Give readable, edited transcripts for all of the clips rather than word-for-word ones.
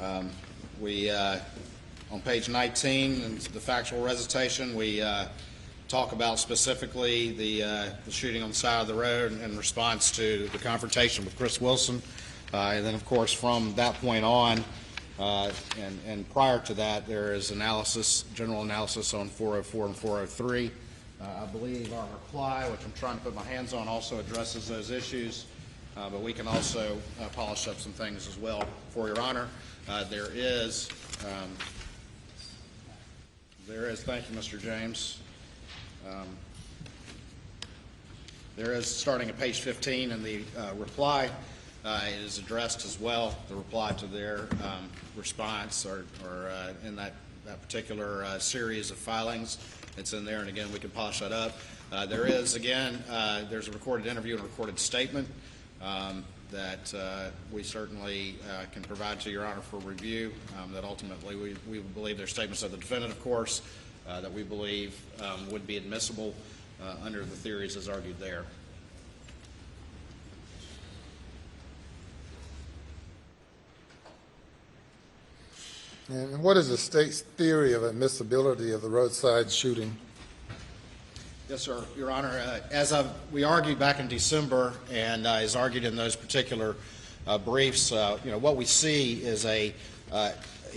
On page 19, in the factual recitation, we talk about specifically the shooting on the side of the road in response to the confrontation with Chris Wilson. And then, of course, from that point on, and prior to that, there is general analysis on 404 and 403. I believe our reply, which I'm trying to put my hands on, also addresses those issues, but we can also polish up some things as well for Your Honor. There is, thank you, Mr. James. There is, starting at page 15 in the reply, it is addressed as well, the reply to their response or in that particular series of filings. It's in there, and again, we can polish that up. There is, again, there's a recorded interview and a recorded statement that we certainly can provide to Your Honor for review, that ultimately we believe they're statements of the defendant, of course, that we believe would be admissible under the theories as argued there. And what is the state's theory of admissibility of the roadside shooting? Yes, sir, Your Honor. We argued back in December, and as argued in those particular briefs, what we see is a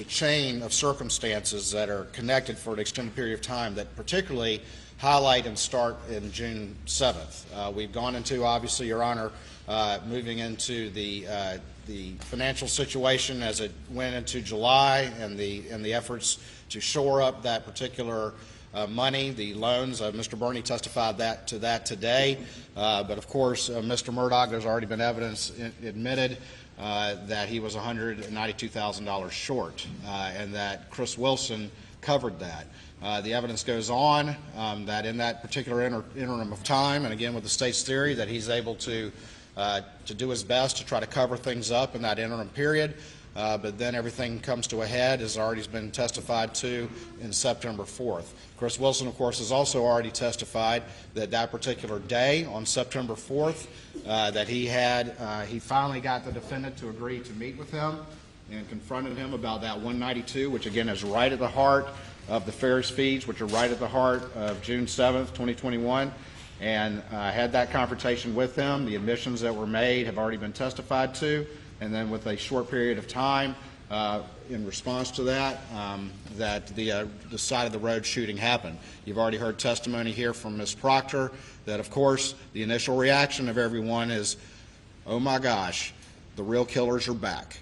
chain of circumstances that are connected for an extended period of time that particularly highlight and start in June 7th. We've gone into, obviously, Your Honor, moving into the financial situation as it went into July and the efforts to shore up that particular money, the loans. Mr. Birney testified to that today. But of course, Mr. Murdaugh, there's already been evidence admitted that he was $192,000 short, and that Chris Wilson covered that. The evidence goes on that in that particular interim of time, and again with the state's theory, that he's able to do his best to try to cover things up in that interim period. But then everything comes to a head, as already has been testified to, in September 4th. Chris Wilson, of course, has also already testified that that particular day, on September 4th, that he finally got the defendant to agree to meet with him and confronted him about that 192, which again is right at the heart of the Ferris fees, which are right at the heart of June 7th, 2021. And had that confrontation with him. The admissions that were made have already been testified to. And then with a short period of time in response to that, that the side of the road shooting happened. You've already heard testimony here from Ms. Proctor that, of course, the initial reaction of everyone is, oh my gosh, the real killers are back.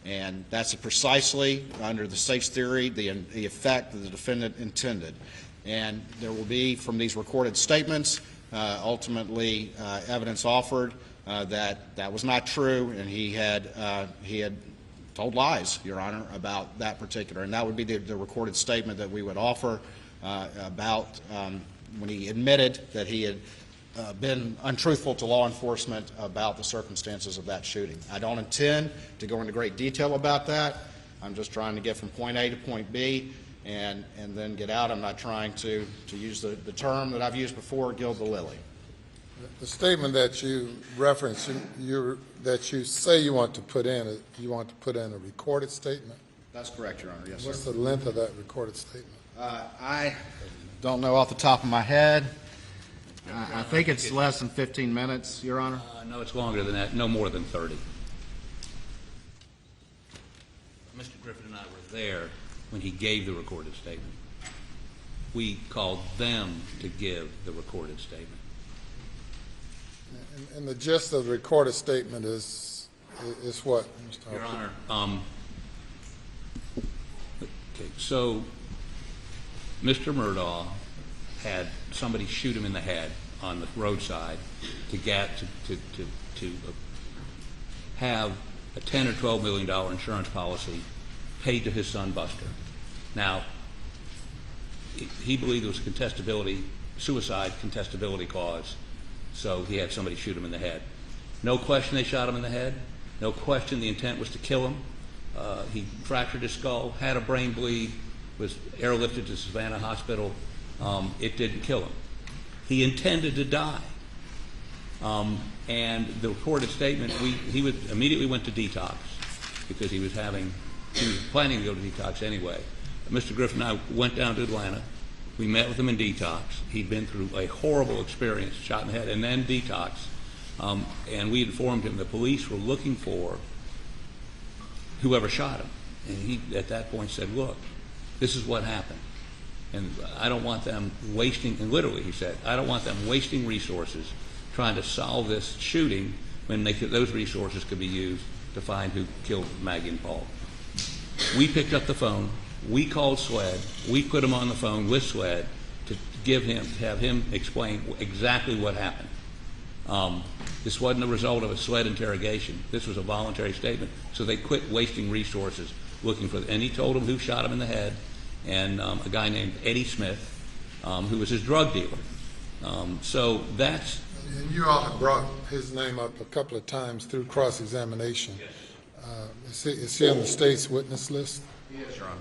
And that's precisely, under the state's theory, the effect that the defendant intended. And there will be, from these recorded statements, ultimately evidence offered that was not true, and he had told lies, Your Honor, about that particular. And that would be the recorded statement that we would offer about when he admitted that he had been untruthful to law enforcement about the circumstances of that shooting. I don't intend to go into great detail about that. I'm just trying to get from point A to point B and then get out. I'm not trying to use the term that I've used before, gild the lily. The statement that you referenced, that you say you want to put in, a recorded statement? That's correct, Your Honor. Yes, sir. What's the length of that recorded statement? I don't know off the top of my head. I think it's less than 15 minutes, Your Honor. No, it's longer than that. No more than 30. Mr. Griffin and I were there when he gave the recorded statement. We called them to give the recorded statement. And the gist of the recorded statement is what, Mr. Your Honor, okay, so Mr. Murdaugh had somebody shoot him in the head on the roadside to have a $10 or $12 million insurance policy paid to his son Buster. Now, he believed it was a suicide contestability cause, so he had somebody shoot him in the head. No question they shot him in the head. No question the intent was to kill him. He fractured his skull, had a brain bleed, was airlifted to Savannah Hospital. It didn't kill him. He intended to die. And the recorded statement, he immediately went to detox because he was having he was planning to go to detox anyway. Mr. Griffin and I went down to Atlanta. We met with him in detox. He'd been through a horrible experience, shot in the head, and then detox. And we informed him the police were looking for whoever shot him. And he, at that point, said, look, this is what happened. And I don't want them wasting, and literally he said, I don't want them wasting resources trying to solve this shooting when those resources could be used to find who killed Maggie and Paul. We picked up the phone. We called SWED. We put him on the phone with SWED to have him explain exactly what happened. This wasn't a result of a SWED interrogation. This was a voluntary statement. So they quit wasting resources looking for, and he told him who shot him in the head, and a guy named Eddie Smith, who was his drug dealer. So that's. And you all have brought his name up a couple of times through cross-examination. Yes. Is he on the state's witness list? Yes, Your Honor.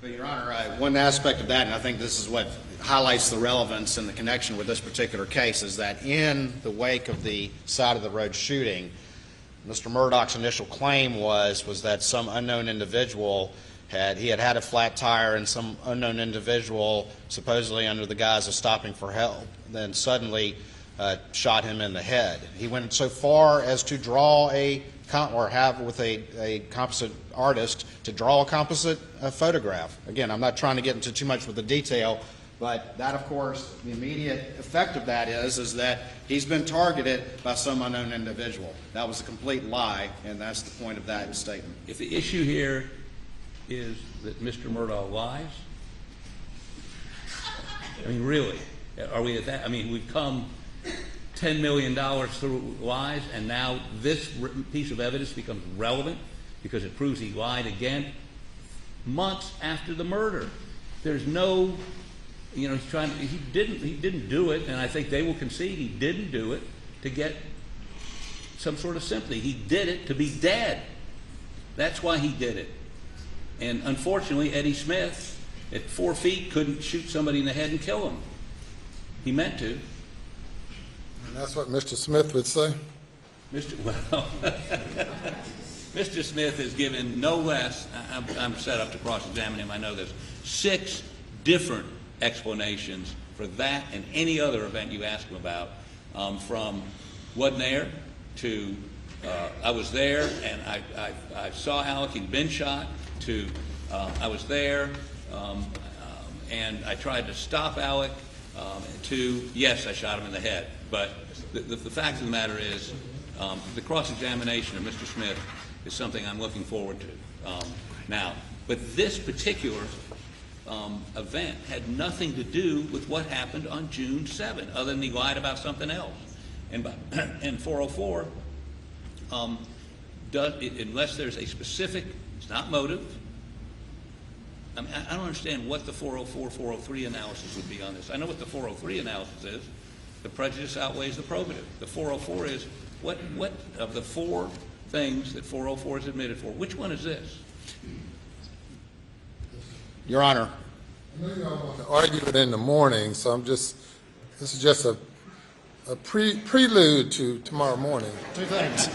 But, Your Honor, one aspect of that, and I think this is what highlights the relevance and the connection with this particular case, is that in the wake of the side of the road shooting, Mr. Murdaugh's initial claim was that some unknown individual had a flat tire, and some unknown individual, supposedly under the guise of stopping for help, then suddenly shot him in the head. He went so far as to draw a composite artist to draw a composite photograph. Again, I'm not trying to get into too much with the detail, but that, of course, the immediate effect of that is that he's been targeted by some unknown individual. That was a complete lie, and that's the point of that statement. If the issue here is that Mr. Murdaugh lies, I mean, really, are we at that? I mean, we've come $10 million through lies, and now this piece of evidence becomes relevant because it proves he lied again months after the murder. There's no, he didn't do it, and I think they will concede he didn't do it to get some sort of sympathy. He did it to be dead. That's why he did it. And unfortunately, Eddie Smith, at 4 feet, couldn't shoot somebody in the head and kill him. He meant to. And that's what Mr. Smith would say? Mr. Smith has given no less, I'm set up to cross-examine him, I know this, 6 different explanations for that and any other event you ask him about, from wasn't there to I was there and I saw Alec, he'd been shot, to I was there and I tried to stop Alec, to yes, I shot him in the head. But the fact of the matter is the cross-examination of Mr. Smith is something I'm looking forward to now. But this particular event had nothing to do with what happened on June 7, other than he lied about something else. And 404, unless there's a specific, it's not motive. I mean, I don't understand what the 404, 403 analysis would be on this. I know what the 403 analysis is. The prejudice outweighs the probative. The 404 is what of the 4 things that 404 is admitted for, which one is this? Your Honor. I know you all want to argue it in the morning, so this is just a prelude to tomorrow morning. 2 things.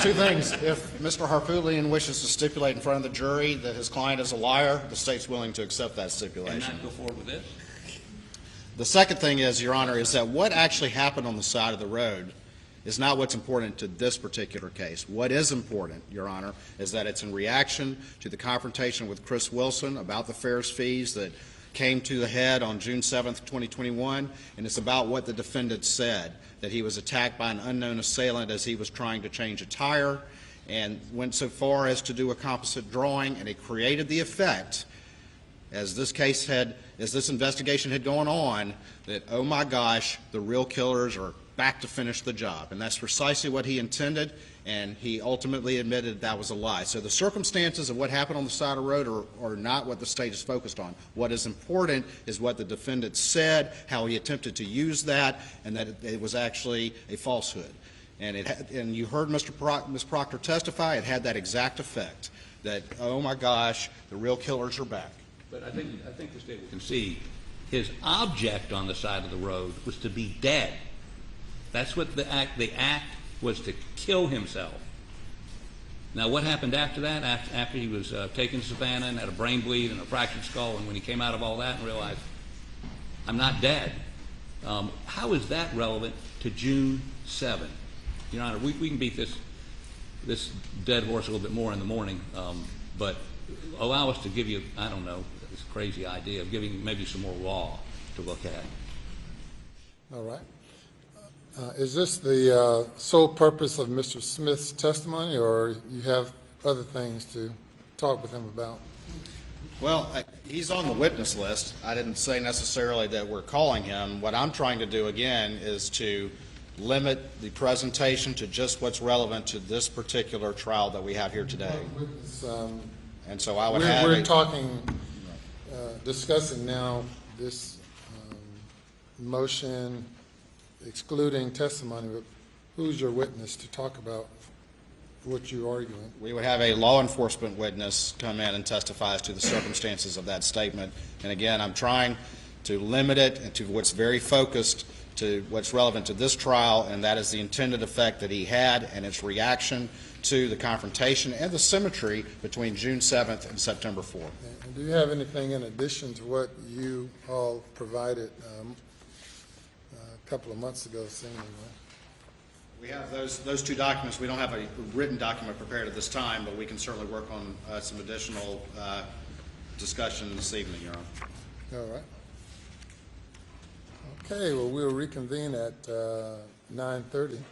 2 things. If Mr. Harpootlian wishes to stipulate in front of the jury that his client is a liar, the state's willing to accept that stipulation. And not go forward with this? The second thing is, Your Honor, is that what actually happened on the side of the road is not what's important to this particular case. What is important, Your Honor, is that it's in reaction to the confrontation with Chris Wilson about the fares fees that came to the head on June 7th, 2021, and it's about what the defendant said, that he was attacked by an unknown assailant as he was trying to change a tire, and went so far as to do a composite drawing, and it created the effect, as this investigation had gone on, that, oh my gosh, the real killers are back to finish the job. And that's precisely what he intended, and he ultimately admitted that was a lie. So the circumstances of what happened on the side of the road are not what the state is focused on. What is important is what the defendant said, how he attempted to use that, and that it was actually a falsehood. And you heard Ms. Proctor testify. It had that exact effect, that, oh my gosh, the real killers are back. But I think the state will concede his object on the side of the road was to be dead. That's what the act was, to kill himself. Now, what happened after that, after he was taken to Savannah and had a brain bleed and a fractured skull, and when he came out of all that and realized, I'm not dead, how is that relevant to June 7? Your Honor, we can beat this dead horse a little bit more in the morning, but allow us to give you, I don't know, this crazy idea of giving maybe some more law to look at. All right. Is this the sole purpose of Mr. Smith's testimony, or you have other things to talk with him about? Well, he's on the witness list. I didn't say necessarily that we're calling him. What I'm trying to do, again, is to limit the presentation to just what's relevant to this particular trial that we have here today. Witness, And so I would have we're talking, discussing now this motion excluding testimony, but who's your witness to talk about what you're arguing? We would have a law enforcement witness come in and testify as to the circumstances of that statement. And again, I'm trying to limit it to what's very focused to what's relevant to this trial, and that is the intended effect that he had and its reaction to the confrontation and the symmetry between June 7th and September 4th. And do you have anything in addition to what you all provided a couple of months ago, seemingly? We have those two documents. We don't have a written document prepared at this time, but we can certainly work on some additional discussion this evening, Your Honor. All right. Okay, well, we'll reconvene at 9:30.